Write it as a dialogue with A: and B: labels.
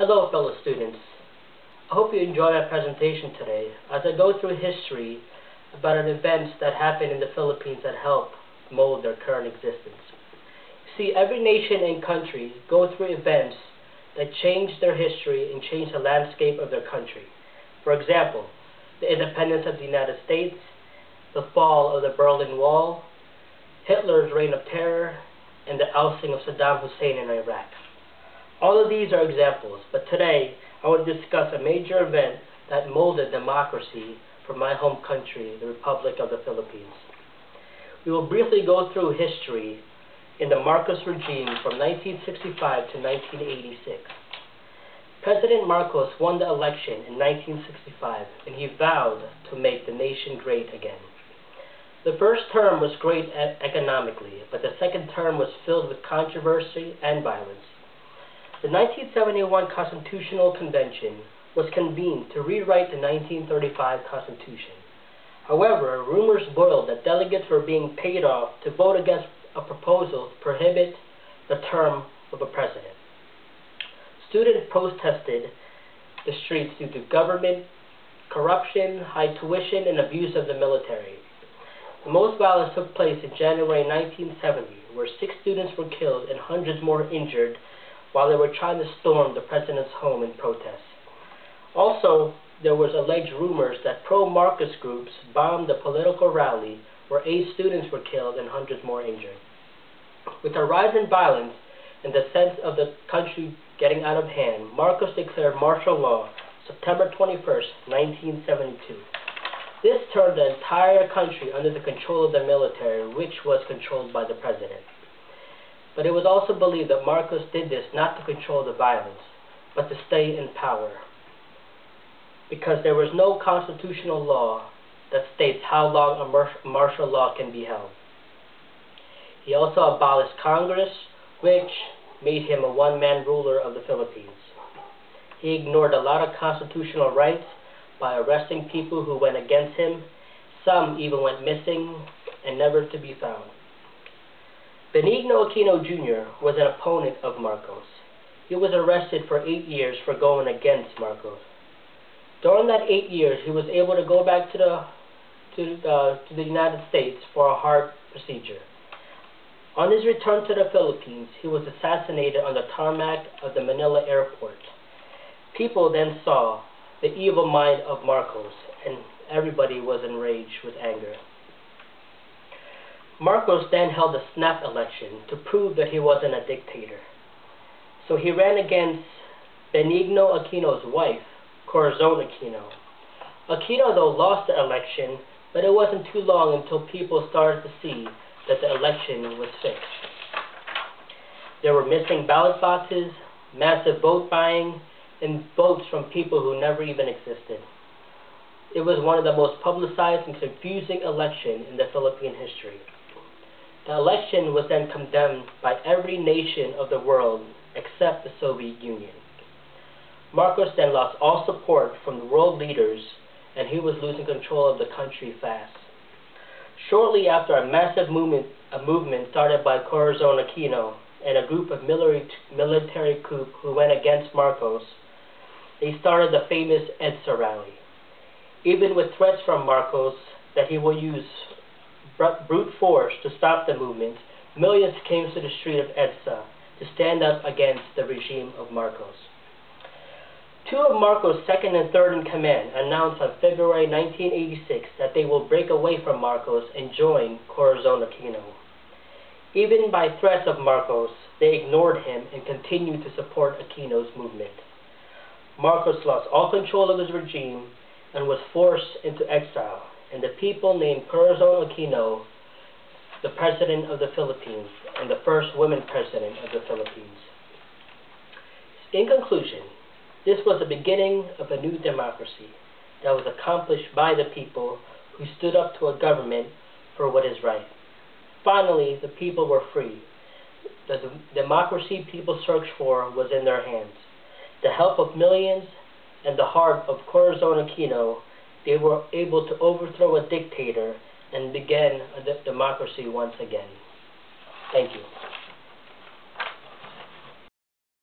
A: Hello, fellow students. I hope you enjoy my presentation today as I go through history about an events that happened in the Philippines that helped mold their current existence. See, every nation and country go through events that change their history and change the landscape of their country. For example, the independence of the United States, the fall of the Berlin Wall, Hitler's reign of terror, and the ousting of Saddam Hussein in Iraq. All of these are examples, but today I want to discuss a major event that molded democracy for my home country, the Republic of the Philippines. We will briefly go through history in the Marcos regime from 1965 to 1986. President Marcos won the election in 1965, and he vowed to make the nation great again. The first term was great economically, but the second term was filled with controversy and violence. The 1971 Constitutional Convention was convened to rewrite the 1935 Constitution. However, rumors boiled that delegates were being paid off to vote against a proposal to prohibit the term of a president. Students protested the streets due to government corruption, high tuition, and abuse of the military. The most violence took place in January 1970, where 6 students were killed and hundreds more injured while they were trying to storm the president's home in protest. Also, there was alleged rumors that pro-Marcos groups bombed a political rally where 8 students were killed and hundreds more injured. With a rise in violence and the sense of the country getting out of hand, Marcos declared martial law September 21st, 1972. This turned the entire country under the control of the military, which was controlled by the president. But it was also believed that Marcos did this not to control the violence, but to stay in power, because there was no constitutional law that states how long a martial law can be held. He also abolished Congress, which made him a one-man ruler of the Philippines. He ignored a lot of constitutional rights by arresting people who went against him. Some even went missing and never to be found. Benigno Aquino Jr. was an opponent of Marcos. He was arrested for 8 years for going against Marcos. During that 8 years, he was able to go back to the United States for a heart procedure. On his return to the Philippines, he was assassinated on the tarmac of the Manila airport. People then saw the evil mind of Marcos, and everybody was enraged with anger. Marcos then held a snap election to prove that he wasn't a dictator. So he ran against Benigno Aquino's wife, Corazon Aquino. Aquino, though, lost the election, but it wasn't too long until people started to see that the election was fixed. There were missing ballot boxes, massive vote buying, and votes from people who never even existed. It was one of the most publicized and confusing elections in the Philippine history. The election was then condemned by every nation of the world except the Soviet Union. Marcos then lost all support from the world leaders, and he was losing control of the country fast. Shortly after, a massive movement started by Corazon Aquino and a group of military coup who went against Marcos. They started the famous EDSA rally. Even with threats from Marcos that he will use brute force to stop the movement, millions came to the street of EDSA to stand up against the regime of Marcos. 2 of Marcos' second and third in command announced on February 1986 that they will break away from Marcos and join Corazon Aquino. Even by threats of Marcos, they ignored him and continued to support Aquino's movement. Marcos lost all control of his regime and was forced into exile, and the people named Corazon Aquino the President of the Philippines and the first woman President of the Philippines. In conclusion, this was the beginning of a new democracy that was accomplished by the people who stood up to a government for what is right. Finally, the people were free. The democracy people searched for was in their hands. The help of millions and the heart of Corazon Aquino, they were able to overthrow a dictator and begin a democracy once again. Thank you.